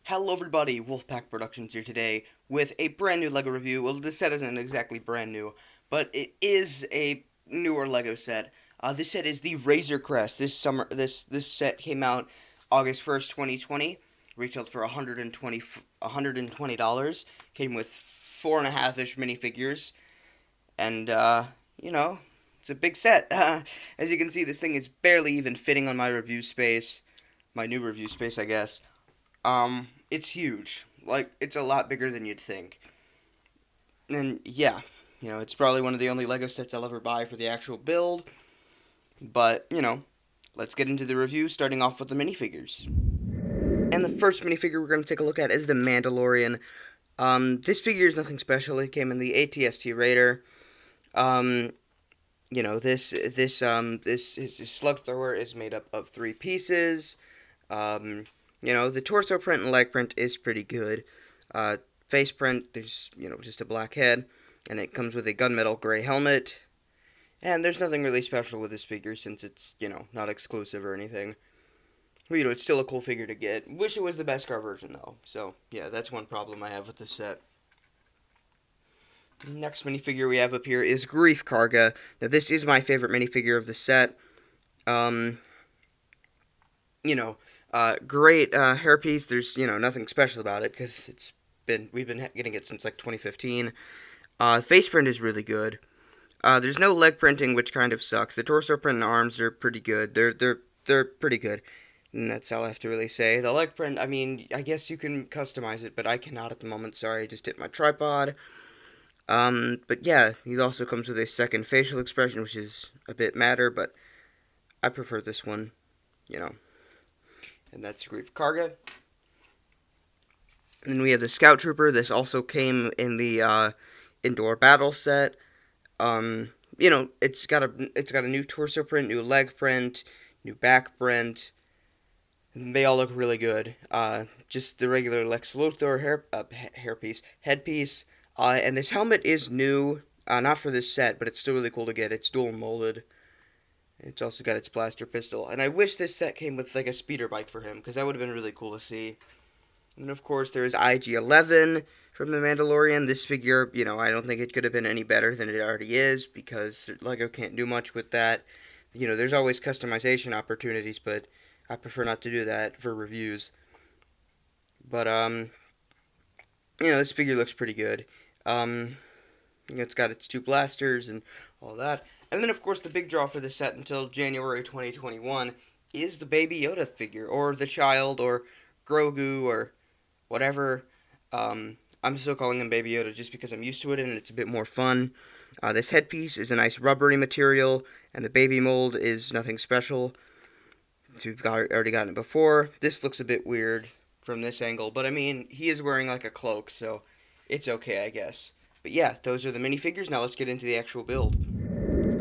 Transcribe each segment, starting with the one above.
Hello everybody, Wolfpack Productions here today with a brand new LEGO review. Well, this set isn't exactly brand new, but it is a newer LEGO set. This set is the Razor Crest. This set came out August 1st, 2020. Retailed for $120. Came with 4.5-ish minifigures, and you know, it's a big set. As you can see, this thing is barely even fitting on my review space, my new review space, I guess. It's huge. Like, it's a lot bigger than you'd think. And yeah, it's probably one of the only Lego sets I'll ever buy for the actual build. But, let's get into the review, starting off with the minifigures. And the first minifigure we're going to take a look at is the Mandalorian. This figure is nothing special. It came in the ATST Raider. Um, his slug thrower is made up of 3 pieces. The torso print and leg print is pretty good. Face print, there's, just a black head, and it comes with a gunmetal gray helmet. And there's nothing really special with this figure since it's, not exclusive or anything. But, it's still a cool figure to get. Wish it was the Beskar version, though. So, yeah, that's one problem I have with this set. Next minifigure we have up here is Grief Karga. Now, this is my favorite minifigure of the set. Great hairpiece. There's, nothing special about it because we've been getting it since like 2015. Face print is really good. There's no leg printing, which kind of sucks. The torso print and arms are pretty good. They're pretty good. And that's all I have to really say. The leg print, I mean, I guess you can customize it, but I cannot at the moment. Sorry, I just hit my tripod. But yeah, he also comes with a second facial expression, which is a bit madder, but I prefer this one, And that's Grief Karga. And then we have the Scout Trooper. This also came in the indoor battle set. It's got a new torso print, new leg print, new back print. They all look really good. Just the regular Lex Luthor headpiece. And this helmet is new, not for this set, but it's still really cool to get. It's dual molded. It's also got its blaster pistol. And I wish this set came with like a speeder bike for him, because that would have been really cool to see. And of course, there is IG-11 from The Mandalorian. This figure, I don't think it could have been any better than it already is, because LEGO can't do much with that. There's always customization opportunities, but I prefer not to do that for reviews. But, this figure looks pretty good. It's got its 2 blasters and all that. And then, of course, the big draw for the set until January 2021 is the Baby Yoda figure, or the child, or Grogu, or whatever. I'm still calling him Baby Yoda just because I'm used to it and it's a bit more fun. This headpiece is a nice rubbery material, and the baby mold is nothing special. So we've already gotten it before. This looks a bit weird from this angle, but I mean, he is wearing like a cloak, so it's okay, I guess. But yeah, those are the minifigures. Now let's get into the actual build.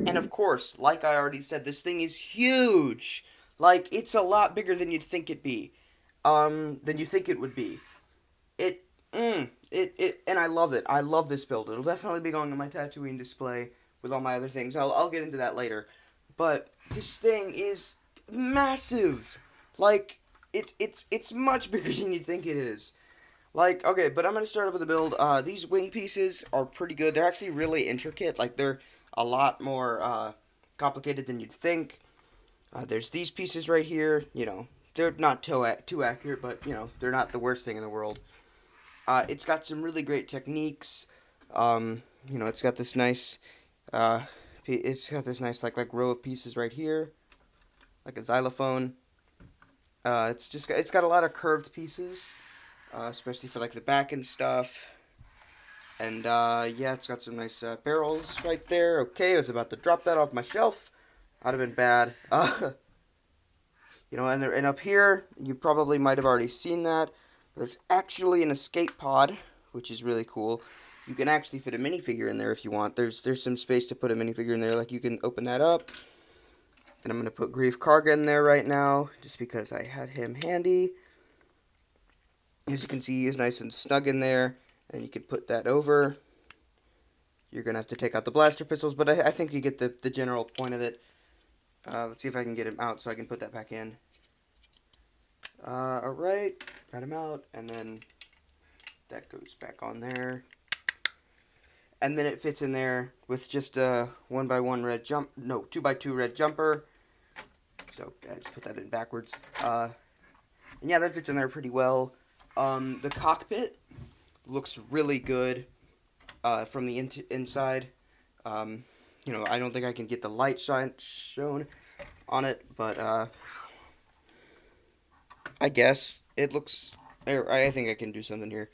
And of course, like I already said, this thing is huge. Like, it's a lot bigger than you'd think it'd be. Than you think it would be. And I love it. I love this build. It'll definitely be going on my Tatooine display with all my other things. I'll get into that later. But this thing is massive. Like, it's much bigger than you think it is. Like, okay, but I'm going to start off with the build. These wing pieces are pretty good. They're actually really intricate. Like, they're a lot more complicated than you'd think. There's these pieces right here. They're not too accurate, but, they're not the worst thing in the world. It's got some really great techniques. It's got this nice, like row of pieces right here, like a xylophone. It's got a lot of curved pieces, especially for like the back and stuff. And yeah, it's got some nice barrels right there. Okay, I was about to drop that off my shelf. That'd have been bad. And up here, you probably might have already seen that. There's actually an escape pod, which is really cool. You can actually fit a minifigure in there if you want. There's some space to put a minifigure in there. Like, you can open that up. And I'm going to put Grief Karga in there right now, just because I had him handy. As you can see, he is nice and snug in there. And you can put that over. You're going to have to take out the blaster pistols, but I think you get the general point of it. Let's see if I can get him out so I can put that back in. Alright, got him out, and then that goes back on there. And then it fits in there with just a 1x1 red jump, no, 2x2 red jumper. So I just put that in backwards. And yeah, that fits in there pretty well. The cockpit looks really good from the inside. I don't think I can get the light shown on it, but I guess it looks. I think I can do something here.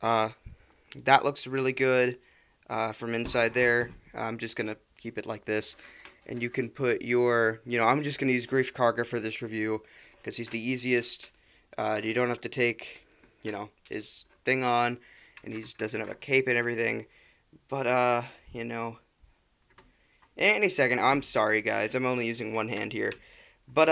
That looks really good from inside there. I'm just gonna keep it like this, and you can put your. I'm just gonna use Grief Karga for this review because he's the easiest. You don't have to take, his thing on, and he doesn't have a cape and everything. But any second. I'm sorry, guys. I'm only using one hand here. But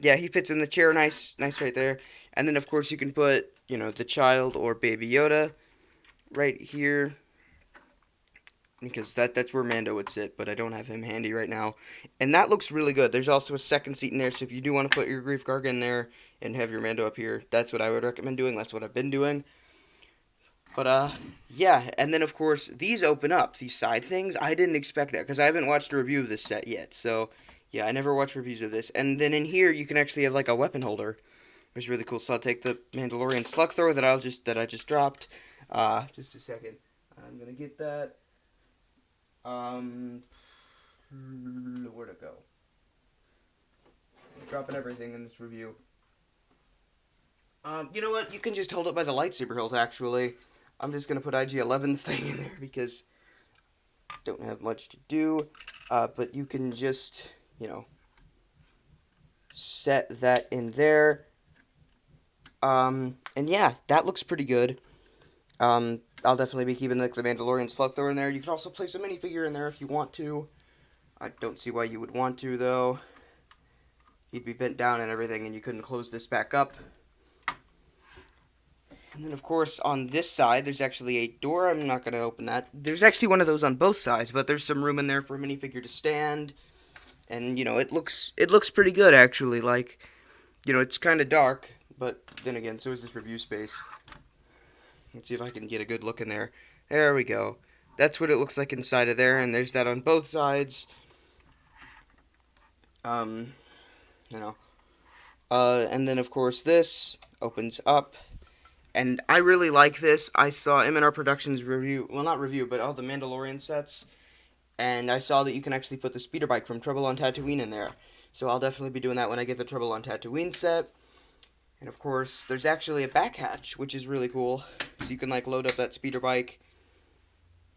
yeah, he fits in the chair nice right there. And then of course you can put, the child or Baby Yoda right here, because that's where Mando would sit, but I don't have him handy right now. And that looks really good. There's also a second seat in there, so if you do want to put your Grief Karga in there and have your Mando up here, that's what I would recommend doing. That's what I've been doing. But yeah, and then of course these open up, these side things. I didn't expect that because I haven't watched a review of this set yet. So yeah, I never watched reviews of this. And then in here you can actually have like a weapon holder, which is really cool. So I'll take the Mandalorian slug thrower that I just dropped. Just a second, I'm gonna get that. Where'd it go? I'm dropping everything in this review. You know what? You can just hold it by the lightsaber hilt, actually. I'm just going to put IG-11's thing in there because I don't have much to do. But you can just, set that in there. And yeah, that looks pretty good. I'll definitely be keeping the Mandalorian slug thrower in there. You can also place a minifigure in there if you want to. I don't see why you would want to, though. He'd be bent down and everything, and you couldn't close this back up. And then, of course, on this side, there's actually a door. I'm not going to open that. There's actually one of those on both sides, but there's some room in there for a minifigure to stand. And, it looks pretty good, actually. Like, it's kind of dark, but then again, so is this review space. Let's see if I can get a good look in there. There we go. That's what it looks like inside of there, and there's that on both sides. And then, of course, this opens up. And I really like this. I saw M&R Productions review, well, not review, but all the Mandalorian sets. And I saw that you can actually put the speeder bike from Trouble on Tatooine in there. So I'll definitely be doing that when I get the Trouble on Tatooine set. And of course, there's actually a back hatch, which is really cool. So you can load up that speeder bike.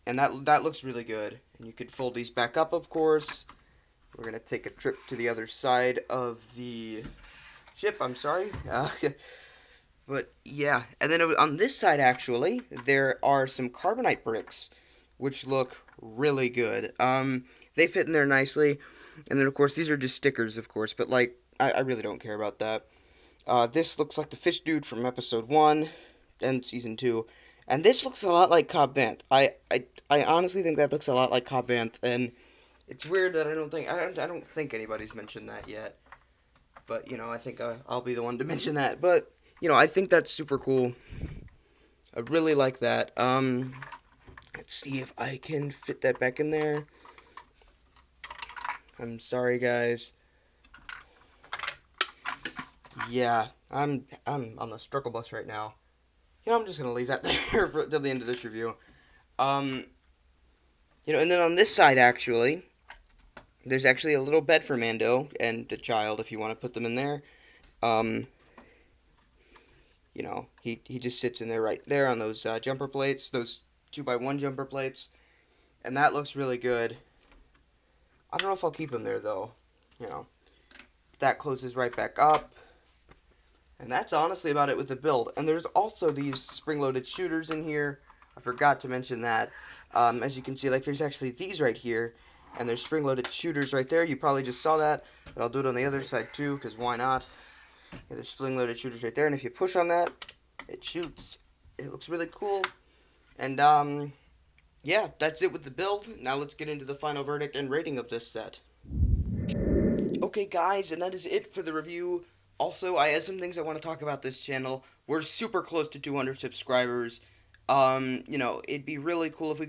And that looks really good. And you could fold these back up, of course. We're going to take a trip to the other side of the ship, I'm sorry. But yeah, and then on this side, actually, there are some carbonite bricks, which look really good. They fit in there nicely, and then of course these are just stickers, of course. But I really don't care about that. This looks like the fish dude from episode 1 and season 2, and this looks a lot like Cobb Vanth. I honestly think that looks a lot like Cobb Vanth, and it's weird that I don't think anybody's mentioned that yet. But I think I'll be the one to mention that. But I think that's super cool. I really like that. Let's see if I can fit that back in there. I'm sorry, guys. Yeah, I'm on the struggle bus right now. I'm just gonna leave that there till the end of this review. And then on this side, actually, there's actually a little bed for Mando and the child if you want to put them in there. He just sits in there right there on those jumper plates, those 2x1 jumper plates, and that looks really good. I don't know if I'll keep him there, though. That closes right back up. And that's honestly about it with the build. And there's also these spring-loaded shooters in here. I forgot to mention that. As you can see, there's actually these right here, and there's spring-loaded shooters right there. You probably just saw that, but I'll do it on the other side, too, because why not? Yeah, there's spring-loaded shooters right there, and if you push on that, it shoots. It looks really cool. And, yeah, that's it with the build. Now let's get into the final verdict and rating of this set. Okay, guys, and that is it for the review Also, I have some things I want to talk about this channel. We're super close to 200 subscribers. It'd be really cool if we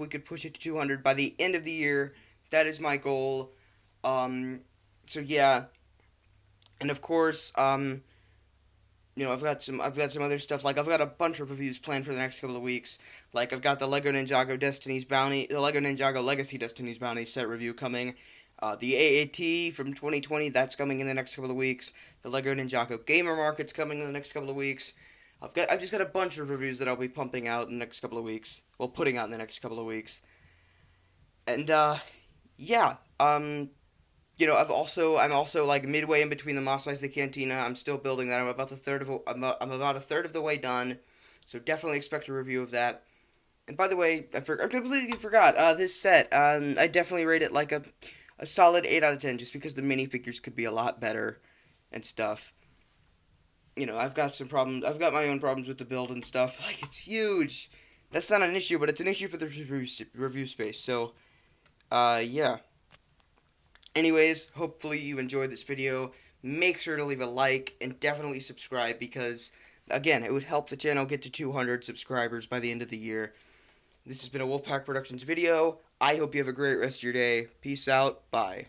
could push it to 200 by the end of the year. That is my goal. Um, so yeah, and of course, I've got some other stuff. Like I've got a bunch of reviews planned for the next couple of weeks. Like I've got the Lego Ninjago Legacy Destiny's Bounty set review coming. The AAT from 2020, that's coming in the next couple of weeks. The Lego Ninjago Gamer Market's coming in the next couple of weeks. I've just got a bunch of reviews that I'll be pumping out in the next couple of weeks. Well, putting out in the next couple of weeks. And yeah, I'm also like midway in between the Mos Eisley Cantina. I'm still building that. I'm about a third of the way done. So definitely expect a review of that. And by the way, I completely forgot this set. I definitely rate it like a solid 8 out of 10, just because the minifigures could be a lot better and stuff. I've got some problems. I've got my own problems with the build and stuff. Like, it's huge. That's not an issue, but it's an issue for the review space. So, yeah. Anyways, hopefully you enjoyed this video. Make sure to leave a like and definitely subscribe because, again, it would help the channel get to 200 subscribers by the end of the year. This has been a Wolfpack Productions video. I hope you have a great rest of your day. Peace out. Bye.